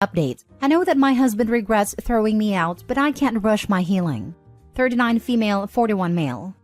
Update. I know that my husband regrets throwing me out, but I can't rush my healing. 39 female, 41 male.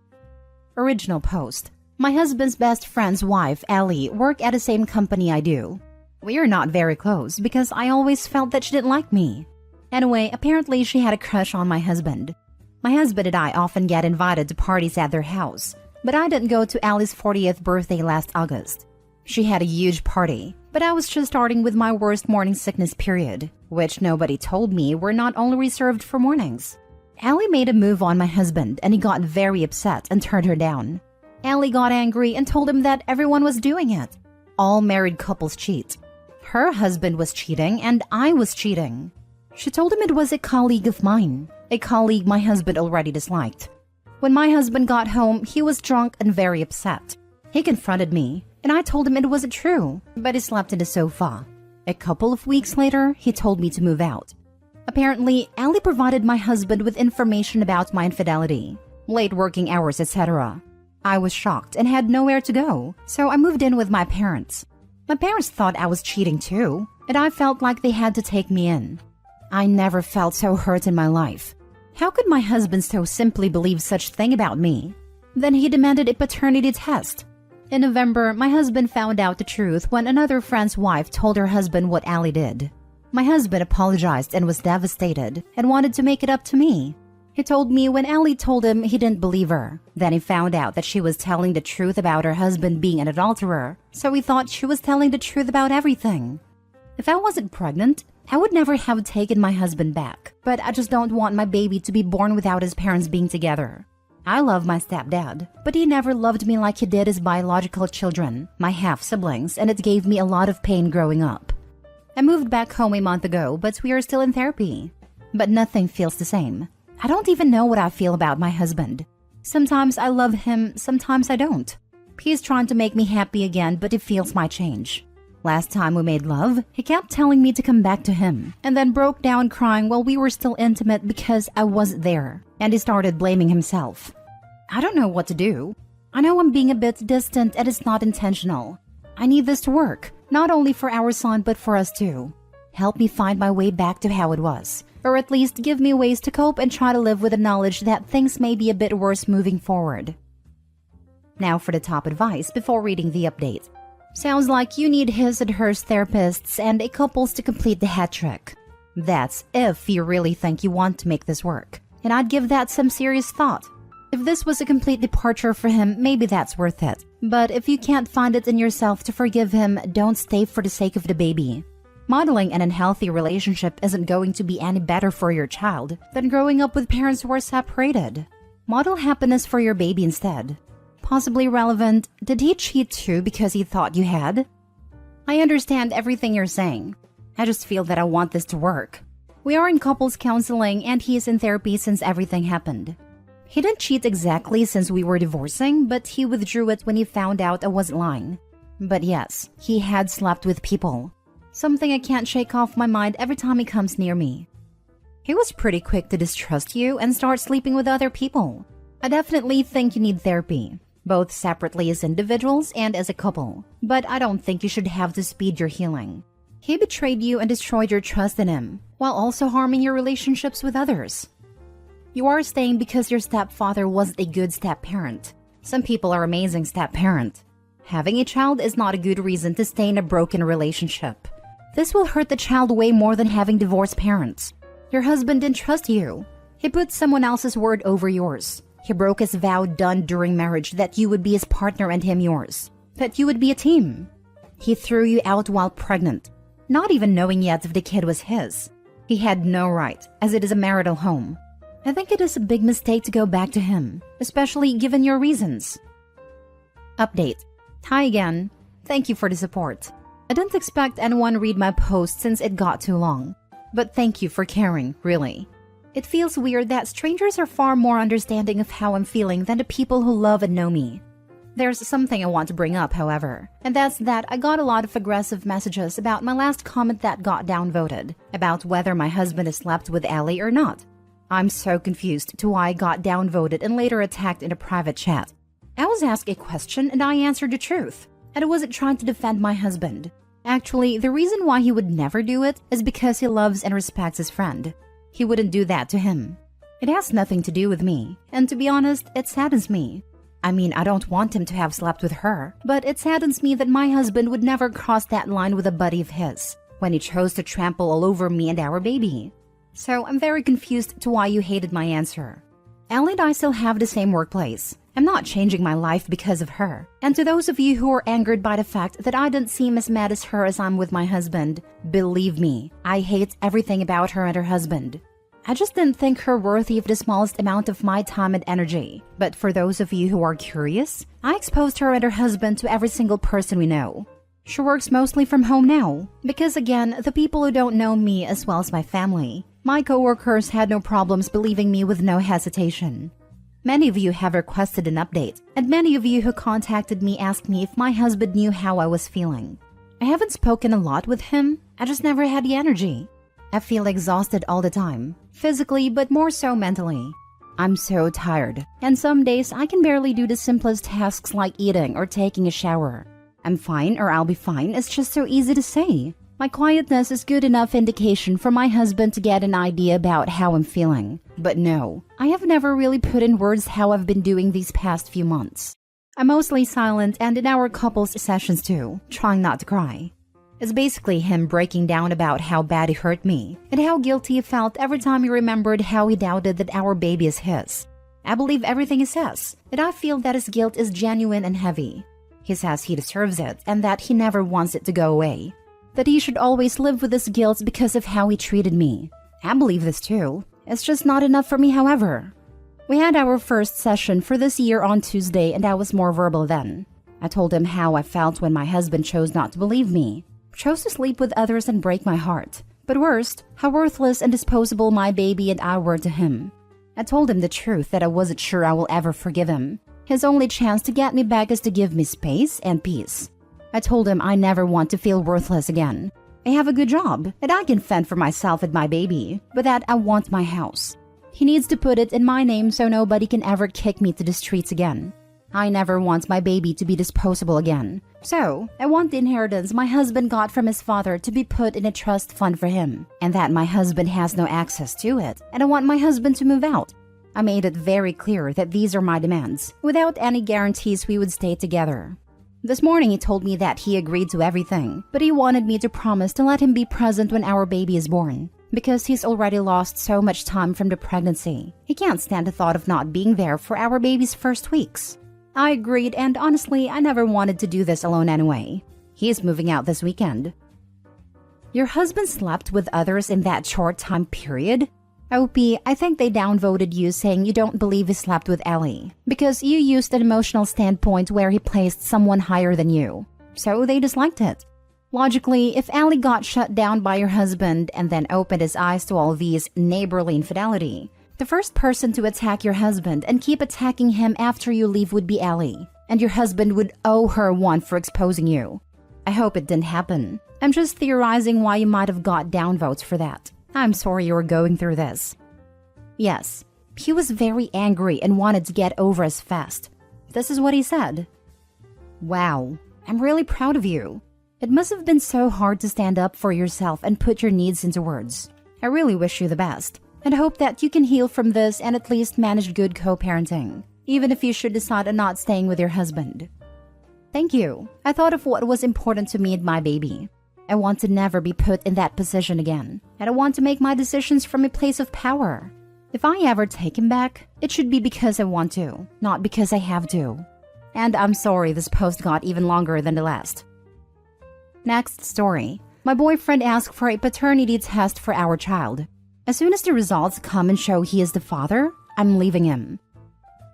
Original post. My husband's best friend's wife, Allie, work at the same company I do. We are not very close because I always felt that she didn't like me. Anyway, apparently she had a crush on my husband. My husband and I often get invited to parties at their house, but I didn't go to Allie's 40th birthday last August. She had a huge party, but I was just starting with my worst morning sickness period, which nobody told me were not only reserved for mornings. Allie made a move on my husband and he got very upset and turned her down. Allie got angry and told him that everyone was doing it. All married couples cheat. Her husband was cheating and I was cheating. She told him it was a colleague of mine, a colleague my husband already disliked. When my husband got home, he was drunk and very upset. He confronted me, and I told him it wasn't true, but he slept in the sofa. A couple of weeks later, he told me to move out. Apparently, Allie provided my husband with information about my infidelity, late working hours, etc. I was shocked and had nowhere to go, so I moved in with my parents. My parents thought I was cheating too, and I felt like they had to take me in. I never felt so hurt in my life. How could my husband so simply believe such thing about me? Then he demanded a paternity test. In November, my husband found out the truth when another friend's wife told her husband what Allie did. My husband apologized and was devastated and wanted to make it up to me. He told me when Allie told him he didn't believe her. Then he found out that she was telling the truth about her husband being an adulterer, so he thought she was telling the truth about everything. If I wasn't pregnant, I would never have taken my husband back, but I just don't want my baby to be born without his parents being together. I love my stepdad, but he never loved me like he did his biological children, my half-siblings, and it gave me a lot of pain growing up. I moved back home a month ago, but we are still in therapy. But nothing feels the same. I don't even know what I feel about my husband. Sometimes I love him, sometimes I don't. He's trying to make me happy again, but he feels my change. Last time we made love, he kept telling me to come back to him, and then broke down crying while we were still intimate because I wasn't there, and he started blaming himself. I don't know what to do. I know I'm being a bit distant and it's not intentional. I need this to work, not only for our son but for us too. Help me find my way back to how it was, or at least give me ways to cope and try to live with the knowledge that things may be a bit worse moving forward. Now for the top advice before reading the update. Sounds like you need his and hers therapists and a couples to complete the hat trick. That's if you really think you want to make this work, and I'd give that some serious thought. If this was a complete departure for him, maybe that's worth it. But if you can't find it in yourself to forgive him, don't stay for the sake of the baby. Modeling an unhealthy relationship isn't going to be any better for your child than growing up with parents who are separated. Model happiness for your baby instead. Possibly relevant, did he cheat too because he thought you had? I understand everything you're saying. I just feel that I want this to work. We are in couples counseling and he is in therapy since everything happened. He didn't cheat exactly since we were divorcing, but he withdrew it when he found out I wasn't lying. But yes, he had slept with people. Something I can't shake off my mind every time he comes near me. He was pretty quick to distrust you and start sleeping with other people. I definitely think you need therapy, both separately as individuals and as a couple. But I don't think you should have to speed your healing. He betrayed you and destroyed your trust in him, while also harming your relationships with others. You are staying because your stepfather wasn't a good step-parent. Some people are amazing step-parent. Having a child is not a good reason to stay in a broken relationship. This will hurt the child way more than having divorced parents. Your husband didn't trust you. He put someone else's word over yours. He broke his vow done during marriage that you would be his partner and him yours. That you would be a team. He threw you out while pregnant, not even knowing yet if the kid was his. He had no right, as it is a marital home. I think it is a big mistake to go back to him, especially given your reasons. Update. Hi again. Thank you for the support. I didn't expect anyone to read my post since it got too long. But thank you for caring, really. It feels weird that strangers are far more understanding of how I'm feeling than the people who love and know me. There's something I want to bring up, however, and that's that I got a lot of aggressive messages about my last comment that got downvoted, about whether my husband has slept with Allie or not. I'm so confused to why I got downvoted and later attacked in a private chat. I was asked a question and I answered the truth, and I wasn't trying to defend my husband. Actually, the reason why he would never do it is because he loves and respects his friend. He wouldn't do that to him. It has nothing to do with me, and to be honest, it saddens me. I mean, I don't want him to have slept with her, but it saddens me that my husband would never cross that line with a buddy of his when he chose to trample all over me and our baby. So I'm very confused to why you hated my answer. Ellie and I still have the same workplace. I'm not changing my life because of her. And to those of you who are angered by the fact that I don't seem as mad as her as I'm with my husband, believe me, I hate everything about her and her husband. I just didn't think her worthy of the smallest amount of my time and energy. But for those of you who are curious, I exposed her and her husband to every single person we know. She works mostly from home now, because again, the people who don't know me as well as my family, my coworkers had no problems believing me with no hesitation. Many of you have requested an update, and many of you who contacted me asked me if my husband knew how I was feeling. I haven't spoken a lot with him, I just never had the energy. I feel exhausted all the time, physically but more so mentally. I'm so tired, and some days I can barely do the simplest tasks like eating or taking a shower. I'm fine or I'll be fine, it's just so easy to say. My quietness is good enough indication for my husband to get an idea about how I'm feeling. But no, I have never really put in words how I've been doing these past few months. I'm mostly silent and in our couple's sessions too, trying not to cry. It's basically him breaking down about how bad he hurt me and how guilty he felt every time he remembered how he doubted that our baby is his. I believe everything he says, and I feel that his guilt is genuine and heavy. He says he deserves it and that he never wants it to go away. That he should always live with this guilt because of how he treated me. I believe this too. It's just not enough for me, however. We had our first session for this year on Tuesday and I was more verbal then. I told him how I felt when my husband chose not to believe me, chose to sleep with others and break my heart. But worst, how worthless and disposable my baby and I were to him. I told him the truth that I wasn't sure I will ever forgive him. His only chance to get me back is to give me space and peace. I told him I never want to feel worthless again. I have a good job, and I can fend for myself and my baby, but that I want my house. He needs to put it in my name so nobody can ever kick me to the streets again. I never want my baby to be disposable again. So, I want the inheritance my husband got from his father to be put in a trust fund for him, and that my husband has no access to it, and I want my husband to move out. I made it very clear that these are my demands, without any guarantees we would stay together. This morning he told me that he agreed to everything, but he wanted me to promise to let him be present when our baby is born, because he's already lost so much time from the pregnancy. He can't stand the thought of not being there for our baby's first weeks. I agreed, and honestly, I never wanted to do this alone anyway. He is moving out this weekend. Your husband slept with others in that short time period? OP, I think they downvoted you saying you don't believe he slept with Ellie, because you used an emotional standpoint where he placed someone higher than you. So they disliked it. Logically, if Ellie got shut down by your husband and then opened his eyes to all these neighborly infidelity, the first person to attack your husband and keep attacking him after you leave would be Ellie, and your husband would owe her one for exposing you. I hope it didn't happen. I'm just theorizing why you might have got downvotes for that. I'm sorry you were going through this. Yes, he was very angry and wanted to get over us fast. This is what he said. Wow, I'm really proud of you. It must have been so hard to stand up for yourself and put your needs into words. I really wish you the best, and hope that you can heal from this and at least manage good co-parenting, even if you should decide on not staying with your husband. Thank you. I thought of what was important to me and my baby. I want to never be put in that position again, and I want to make my decisions from a place of power. If I ever take him back, it should be because I want to, not because I have to. And I'm sorry this post got even longer than the last. Next story. My boyfriend asked for a paternity test for our child. As soon as the results come and show he is the father, I'm leaving him.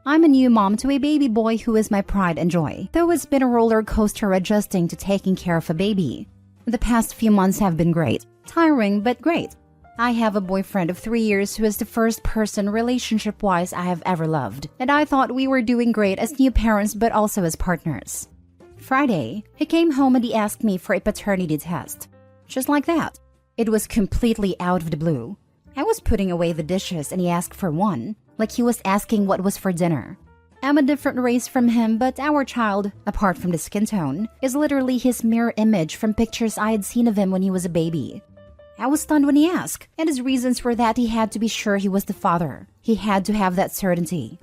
I'm a new mom to a baby boy who is my pride and joy, though it's been a roller coaster adjusting to taking care of a baby. The past few months have been great. Tiring, but great. I have a boyfriend of 3 years who is the first person relationship-wise I have ever loved, and I thought we were doing great as new parents but also as partners. Friday, he came home and he asked me for a paternity test. Just like that. It was completely out of the blue. I was putting away the dishes and he asked for one, like he was asking what was for dinner. I'm a different race from him, but our child, apart from the skin tone, is literally his mirror image from pictures I had seen of him when he was a baby. I was stunned when he asked, and his reasons were that he had to be sure he was the father. He had to have that certainty.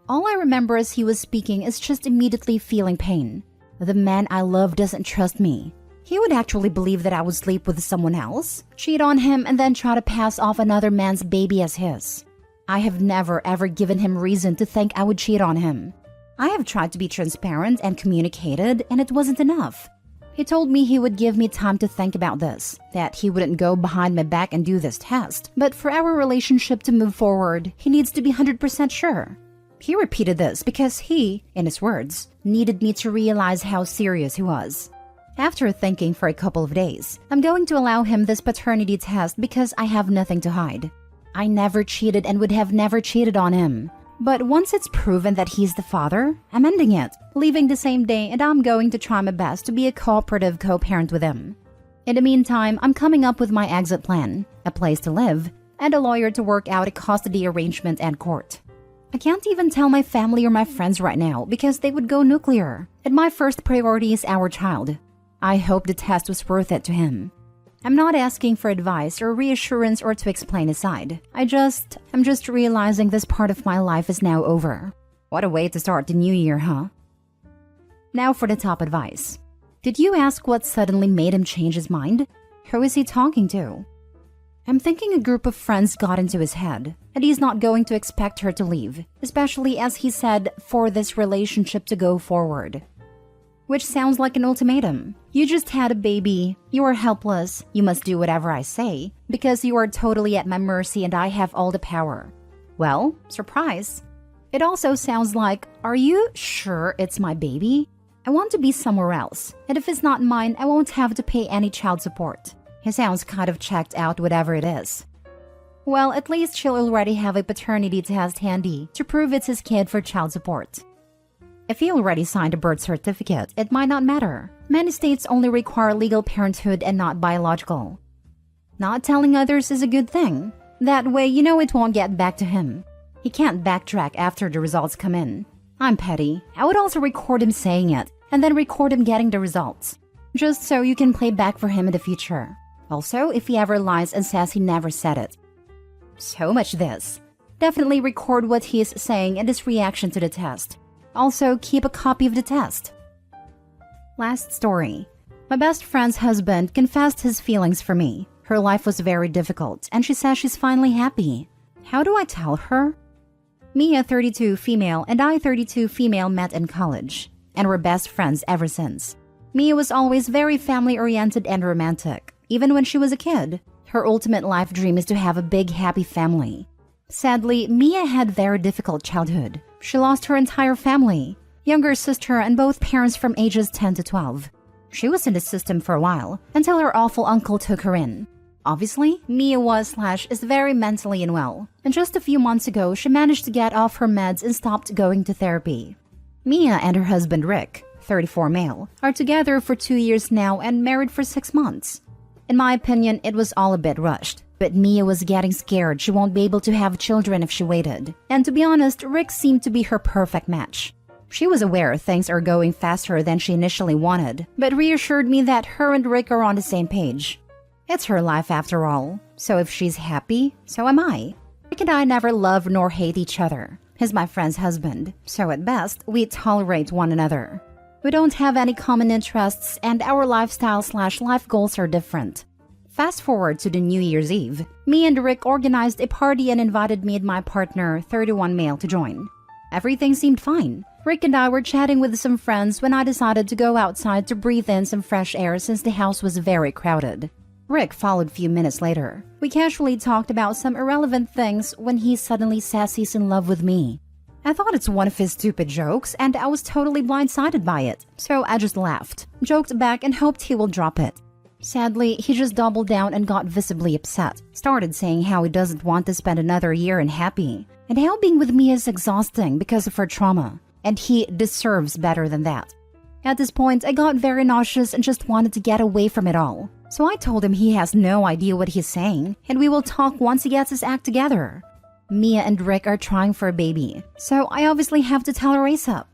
All I remember as he was speaking is just immediately feeling pain. The man I love doesn't trust me. He would actually believe that I would sleep with someone else, cheat on him, and then try to pass off another man's baby as his. I have never ever given him reason to think I would cheat on him. I have tried to be transparent and communicated, and it wasn't enough. He told me he would give me time to think about this, that he wouldn't go behind my back and do this test, but for our relationship to move forward, he needs to be 100% sure. He repeated this because he, in his words, needed me to realize how serious he was. After thinking for a couple of days, I'm going to allow him this paternity test because I have nothing to hide. I never cheated and would have never cheated on him. But once it's proven that he's the father, I'm ending it, leaving the same day, and I'm going to try my best to be a cooperative co-parent with him. In the meantime, I'm coming up with my exit plan, a place to live, and a lawyer to work out a custody arrangement and court. I can't even tell my family or my friends right now because they would go nuclear, and my first priority is our child. I hope the test was worth it to him. I'm not asking for advice or reassurance or to explain his side. I'm just realizing this part of my life is now over. What a way to start the new year, huh? Now for the top advice. Did you ask what suddenly made him change his mind? Who is he talking to? I'm thinking a group of friends got into his head, and he's not going to expect her to leave, especially as he said for this relationship to go forward. Which sounds like an ultimatum. You just had a baby, you are helpless, you must do whatever I say, because you are totally at my mercy and I have all the power. Well, surprise. It also sounds like, are you sure it's my baby? I want to be somewhere else, and if it's not mine, I won't have to pay any child support. He sounds kind of checked out whatever it is. Well, at least she'll already have a paternity test handy to prove it's his kid for child support. If he already signed a birth certificate, it might not matter. Many states only require legal parenthood and not biological. Not telling others is a good thing. That way, you know it won't get back to him. He can't backtrack after the results come in. I'm petty. I would also record him saying it, and then record him getting the results. Just so you can play back for him in the future. Also, if he ever lies and says he never said it. So much this. Definitely record what he is saying and his reaction to the test. Also, keep a copy of the test. Last story. My best friend's husband confessed his feelings for me. Her life was very difficult, and she says she's finally happy. How do I tell her? Mia, 32 female, and I, 32 female, met in college, and were best friends ever since. Mia was always very family-oriented and romantic, even when she was a kid. Her ultimate life dream is to have a big, happy family. Sadly, Mia had very difficult childhood. She lost her entire family, younger sister and both parents from ages 10 to 12. She was in the system for a while, until her awful uncle took her in. Obviously, Mia is very mentally unwell, and just a few months ago she managed to get off her meds and stopped going to therapy. Mia and her husband Rick, 34 male, are together for 2 years now and married for 6 months. In my opinion, it was all a bit rushed. But Mia was getting scared she won't be able to have children if she waited. And to be honest, Rick seemed to be her perfect match. She was aware things are going faster than she initially wanted, but reassured me that her and Rick are on the same page. It's her life after all, so if she's happy, so am I. Rick and I never love nor hate each other. He's my friend's husband, so at best, we tolerate one another. We don't have any common interests, and our lifestyle/life goals are different. Fast forward to the New Year's Eve, me and Rick organized a party and invited me and my partner, 31 male, to join. Everything seemed fine. Rick and I were chatting with some friends when I decided to go outside to breathe in some fresh air since the house was very crowded. Rick followed a few minutes later. We casually talked about some irrelevant things when he suddenly says he's in love with me. I thought it's one of his stupid jokes and I was totally blindsided by it, so I just laughed, joked back and hoped he will drop it. Sadly, he just doubled down and got visibly upset, started saying how he doesn't want to spend another year unhappy, and how being with me is exhausting because of her trauma, and he deserves better than that. At this point, I got very nauseous and just wanted to get away from it all. So I told him he has no idea what he's saying, and we will talk once he gets his act together. Mia and Rick are trying for a baby, so I obviously have to tell her ASAP.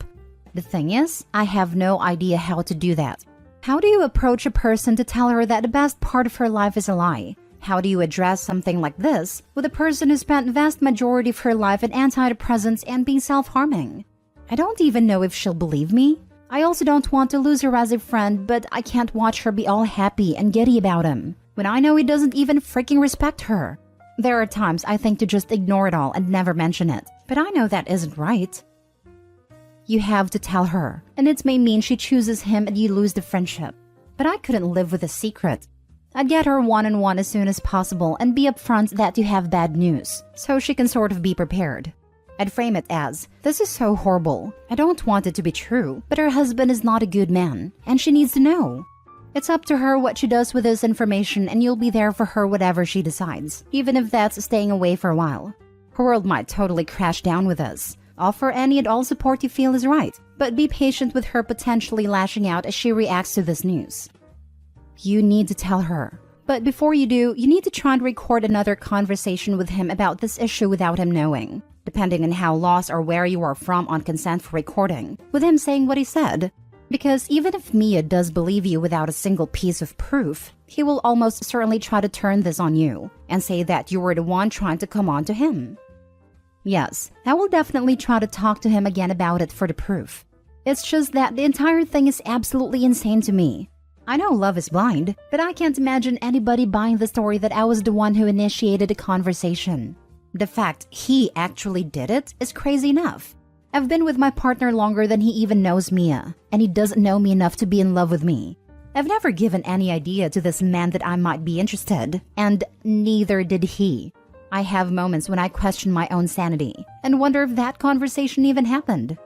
The thing is, I have no idea how to do that. How do you approach a person to tell her that the best part of her life is a lie? How do you address something like this with a person who spent the vast majority of her life in antidepressants and being self-harming? I don't even know if she'll believe me. I also don't want to lose her as a friend, but I can't watch her be all happy and giddy about him when I know he doesn't even freaking respect her. There are times I think to just ignore it all and never mention it, but I know that isn't right. You have to tell her, and it may mean she chooses him and you lose the friendship. But I couldn't live with a secret. I'd get her one-on-one as soon as possible and be upfront that you have bad news, so she can sort of be prepared. I'd frame it as, this is so horrible. I don't want it to be true, but her husband is not a good man, and she needs to know. It's up to her what she does with this information, and you'll be there for her whatever she decides, even if that's staying away for a while. Her world might totally crash down with us. Offer any and all support you feel is right, but be patient with her potentially lashing out as she reacts to this news. You need to tell her. But before you do, you need to try and record another conversation with him about this issue without him knowing, depending on how lost or where you are from on consent for recording, with him saying what he said. Because even if Mia does believe you without a single piece of proof, he will almost certainly try to turn this on you and say that you were the one trying to come on to him. Yes, I will definitely try to talk to him again about it for the proof. It's just that the entire thing is absolutely insane to me. I know love is blind, but I can't imagine anybody buying the story that I was the one who initiated the conversation. The fact he actually did it is crazy enough. I've been with my partner longer than he even knows Mia, and he doesn't know me enough to be in love with me. I've never given any idea to this man that I might be interested, and neither did he. I have moments when I question my own sanity and wonder if that conversation even happened.